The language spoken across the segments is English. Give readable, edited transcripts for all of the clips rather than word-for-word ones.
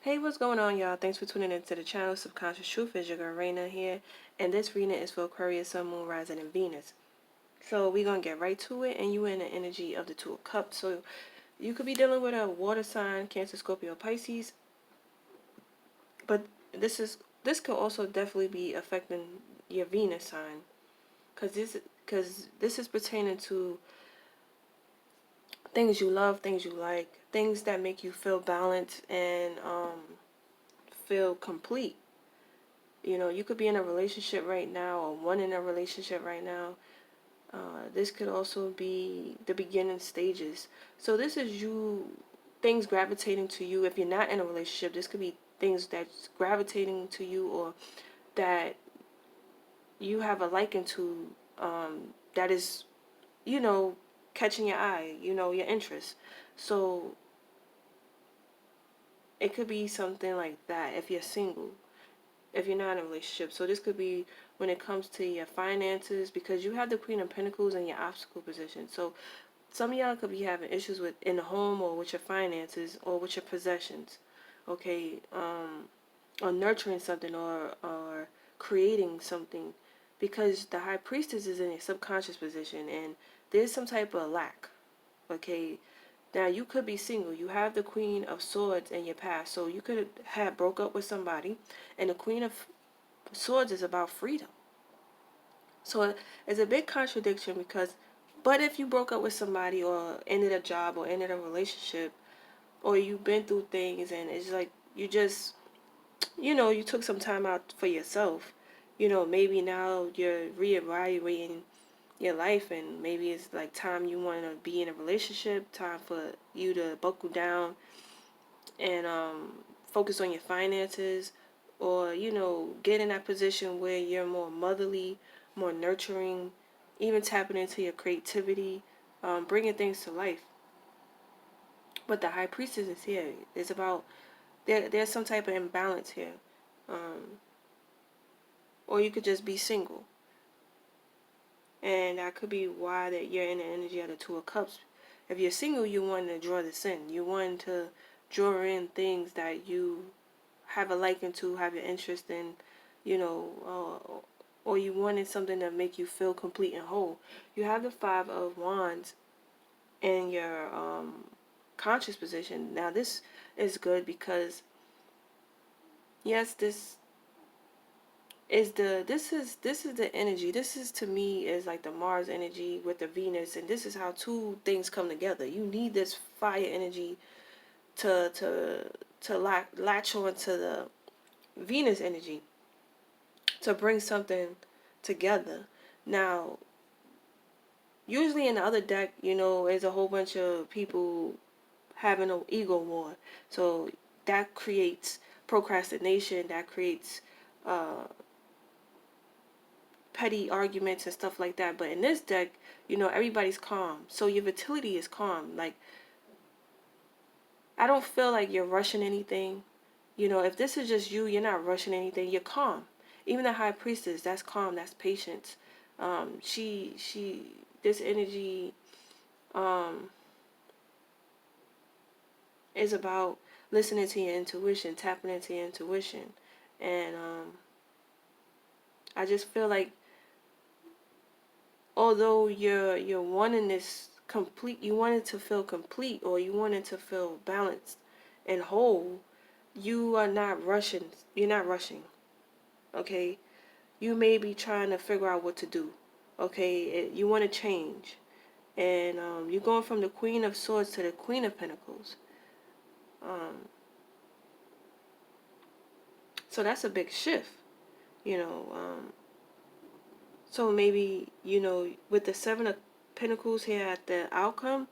Hey, what's going on, y'all? Thanks for tuning into the channel. Subconscious Truth is your girl Raina here, and this reading is for Aquarius, Sun, Moon, Rising, and Venus. So we're gonna get right to it, and you in the energy of the Two of Cups. So you could be dealing with a water sign, Cancer, Scorpio, Pisces, but this could also definitely be affecting your Venus sign, because this is pertaining to things you love, things you like, things that make you feel balanced and feel complete. You know, you could be in a relationship right now or one in a relationship right now. This could also be the beginning stages. So this is you, things gravitating to you. If you're not in a relationship, this could be things that's gravitating to you or that you have a liking to, that is, you know, catching your eye, you know, your interest. So it could be something like that if you're single, if you're not in a relationship. So this could be when it comes to your finances, because you have the Queen of Pentacles in your obstacle position. So some of y'all could be having issues with in the home or with your finances or with your possessions. Okay, or nurturing something or creating something, because the High Priestess is in a subconscious position and there's some type of lack. Okay, now you could be single. You have the Queen of Swords in your past, so you could have broke up with somebody, and the Queen of Swords is about freedom. So it's a big contradiction because, but if you broke up with somebody or ended a job or ended a relationship, or you've been through things and it's like you just, you know, you took some time out for yourself, you know, maybe now you're reevaluating your life and maybe it's like time you want to be in a relationship, time for you to buckle down and focus on your finances, or you know, get in that position where you're more motherly, more nurturing, even tapping into your creativity, bringing things to life. But the High Priestess is here. It's about there's some type of imbalance here, or you could just be single, and that could be why that you're in the energy of the Two of Cups. If you're single, you want to draw this in. You want to draw in things that you have a liking to, have an interest in, you know, or you wanted something to make you feel complete and whole. You have the Five of Wands in your conscious position. Now this is good because yes, this is the energy. This is, to me, is like the Mars energy with the Venus, and this is how two things come together. You need this fire energy to latch on to the Venus energy to bring something together. Now, usually in the other deck, you know, there's a whole bunch of people having an ego war. So that creates procrastination, that creates petty arguments and stuff like that. But in this deck, you know, everybody's calm. So your vitality is calm. Like, I don't feel like you're rushing anything. You know, if this is just you, you're not rushing anything. You're calm. Even the High Priestess, that's calm, that's patience. This energy is about listening to your intuition, tapping into your intuition. And I just feel like, although you're wanting this complete, you want it to feel complete, or you want it to feel balanced and whole, you are not rushing. You're not rushing. Okay, you may be trying to figure out what to do. Okay, you want to change, and you're going from the Queen of Swords to the Queen of Pentacles. So that's a big shift, you know. So maybe, you know, with the Seven of Pentacles here at the outcome,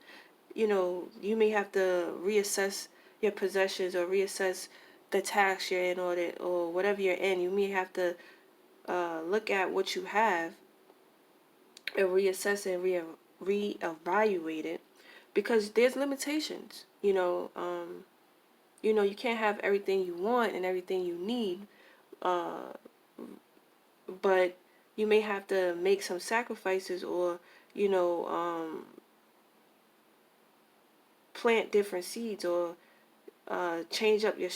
you know, you may have to reassess your possessions or reassess the task you're in, or whatever you're in. You may have to look at what you have and reassess and reevaluate it, because there's limitations. You know, you can't have everything you want and everything you need, but you may have to make some sacrifices, or you know, plant different seeds, or change up your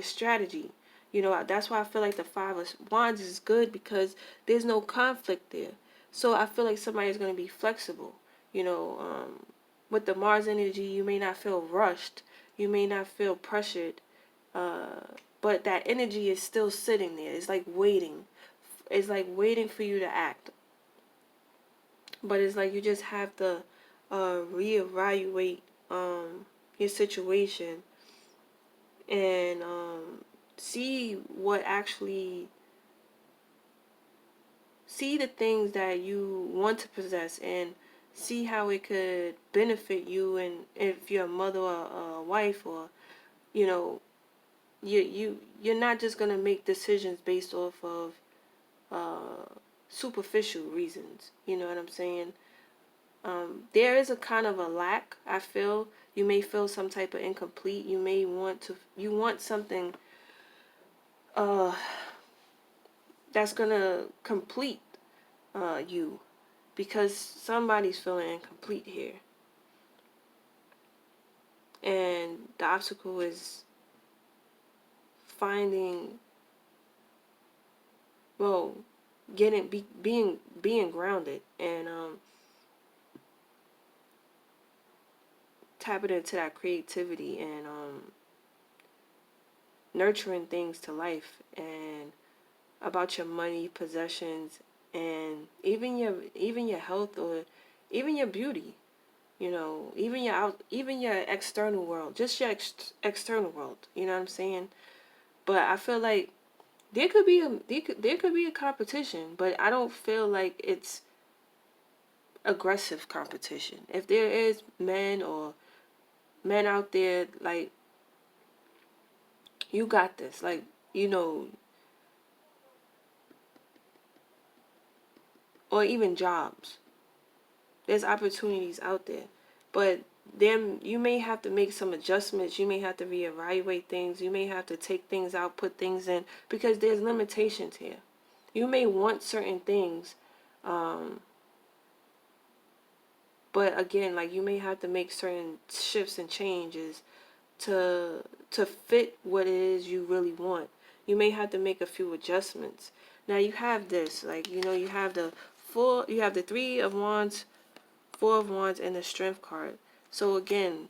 strategy. That's why I feel like the Five of Wands is good, because there's no conflict there. So I feel like somebody's going to be flexible. With the Mars energy, you may not feel rushed, you may not feel pressured, but that energy is still sitting there. It's like waiting. It's like waiting for you to act. But it's like you just have to reevaluate your situation, and see the things that you want to possess, and see how it could benefit you, and if you're a mother or a wife, or you're not just gonna make decisions based off of superficial reasons. You know what I'm saying? There is a kind of a lack, I feel. You may feel some type of incomplete. You may want something that's gonna complete you, because somebody's feeling incomplete here. And the obstacle is finding, well, being grounded, and tapping into that creativity, and nurturing things to life, and about your money, possessions, and even your health, or even your beauty. Even your external world, just your external world. You know what I'm saying? But I feel like there could be a competition, but I don't feel like it's aggressive competition. If there is men out there, like, you got this, like, or even jobs. There's opportunities out there, but then you may have to make some adjustments. You may have to reevaluate things. You may have to take things out, put things in, because there's limitations here. You may want certain things, but again, like, you may have to make certain shifts and changes to fit what it is you really want. You may have to make a few adjustments. Now you have this, like, you have the Three of Wands, Four of Wands, and the Strength card. So again,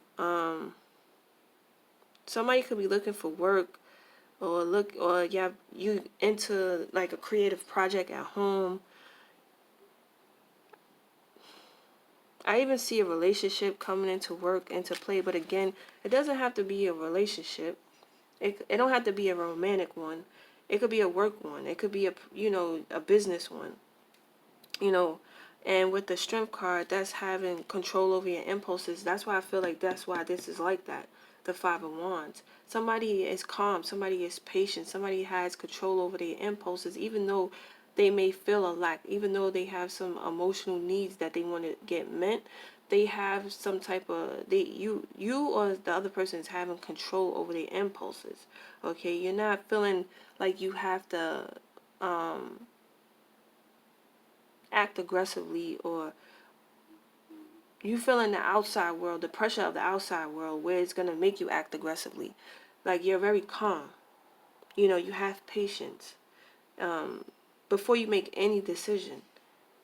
somebody could be looking for work, or you into like a creative project at home. I even see a relationship coming into play, but again, it doesn't have to be a relationship. It don't have to be a romantic one. It could be a work one. It could be a business one. And with the Strength card, that's having control over your impulses. That's why I feel like that's why this is like that. The Five of Wands. Somebody is calm. Somebody is patient. Somebody has control over their impulses, even though they may feel a lack, even though they have some emotional needs that they want to get met. They have some type of you or the other person is having control over their impulses. Okay, you're not feeling like you have to act aggressively, or you feel in the outside world, the pressure of the outside world, where it's going to make you act aggressively. Like, you're very calm. You have patience before you make any decision.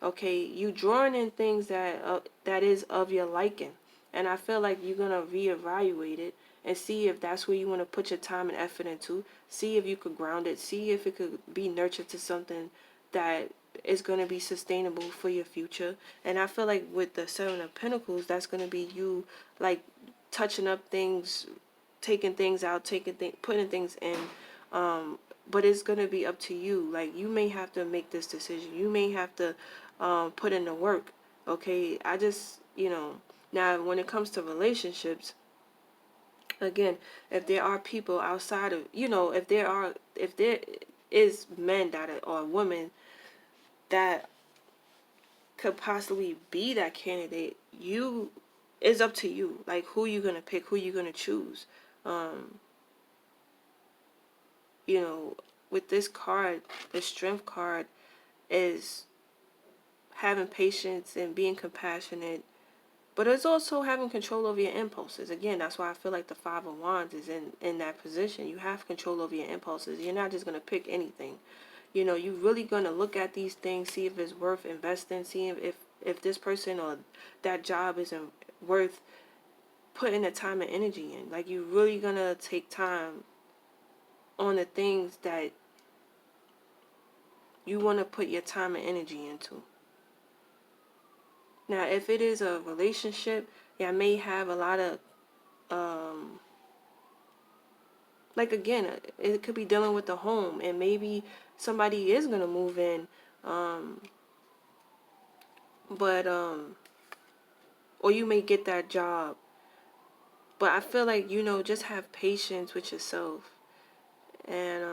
Okay, you drawing in things that is of your liking, and I feel like you're going to reevaluate it and see if that's where you want to put your time and effort into. See if you could ground it. See if it could be nurtured to something that is going to be sustainable for your future. And I feel like with the Seven of Pentacles, that's going to be you, like, touching up things, taking things out, putting things in. But it's going to be up to you. Like, you may have to make this decision. You may have to put in the work. Okay, I just, now when it comes to relationships, again, if there are people outside of, if there is men or women that could possibly be that candidate, it's up to you, like, who you gonna pick, who you gonna choose. With this card, the Strength card is having patience and being compassionate, But it's also having control over your impulses. Again, that's why I feel like the Five of Wands is in that position. You have control over your impulses. You're not just going to pick anything. You know, you're really going to look at these things, see if it's worth investing, see if this person or that job isn't worth putting the time and energy in. Like, you're really going to take time on the things that you want to put your time and energy into. Now, if it is a relationship, yeah, I may have a lot of, like, again, it could be dealing with the home, and maybe somebody is going to move in, but, or you may get that job. But I feel like, you know, just have patience with yourself. And,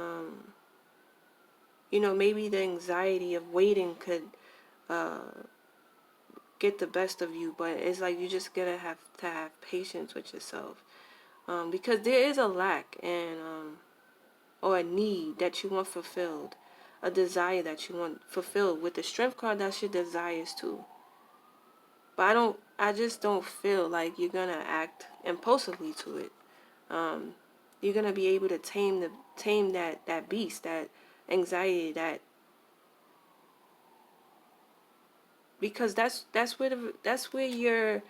you know, maybe the anxiety of waiting could get the best of you. But it's like you just gotta have to have patience with yourself. Because there is a lack and or a need that you want fulfilled. A desire that you want fulfilled. With the Strength card, that's your desires too. But I just don't feel like you're gonna act impulsively to it. You're gonna be able to tame that beast, that anxiety, that, because that's where your,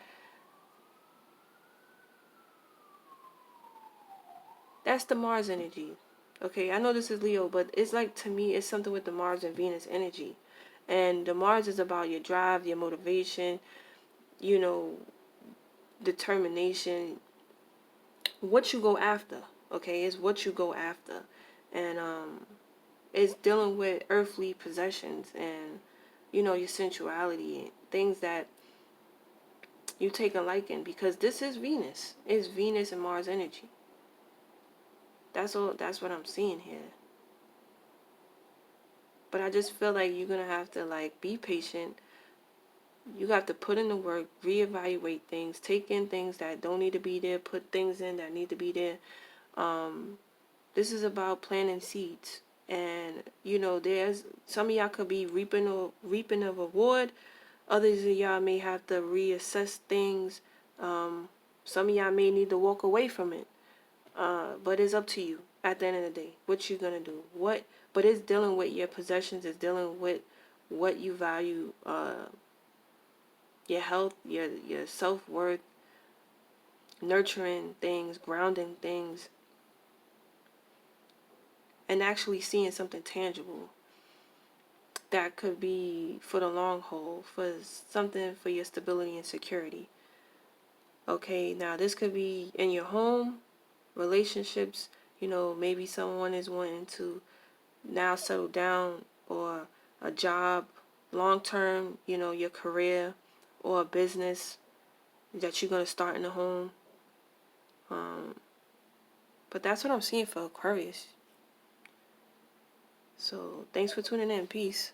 that's the Mars energy. Okay, I know this is Leo, but it's like, to me, it's something with the Mars and Venus energy. And the Mars is about your drive, your motivation, you know, determination, what you go after. Okay, it's what you go after. And it's dealing with earthly possessions and, you know, your sensuality, things that you take a liking, because this is Venus. It's Venus and Mars energy. That's all. That's what I'm seeing here. But I just feel like you're gonna have to, like, be patient. You have to put in the work, reevaluate things, take in things that don't need to be there, put things in that need to be there. This is about planting seeds. And, you know, there's some of y'all could be reaping a reward. Others of y'all may have to reassess things. Some of y'all may need to walk away from it. But it's up to you at the end of the day. What you gonna do? But it's dealing with your possessions. It's dealing with what you value. Your health, your self-worth, nurturing things, grounding things, and actually seeing something tangible that could be for the long haul, for something for your stability and security. Okay, now this could be in your home, relationships. You know, maybe someone is wanting to now settle down, or a job, long term, you know, your career, or a business that you're going to start in the home. But that's what I'm seeing for Aquarius. So thanks for tuning in. Peace.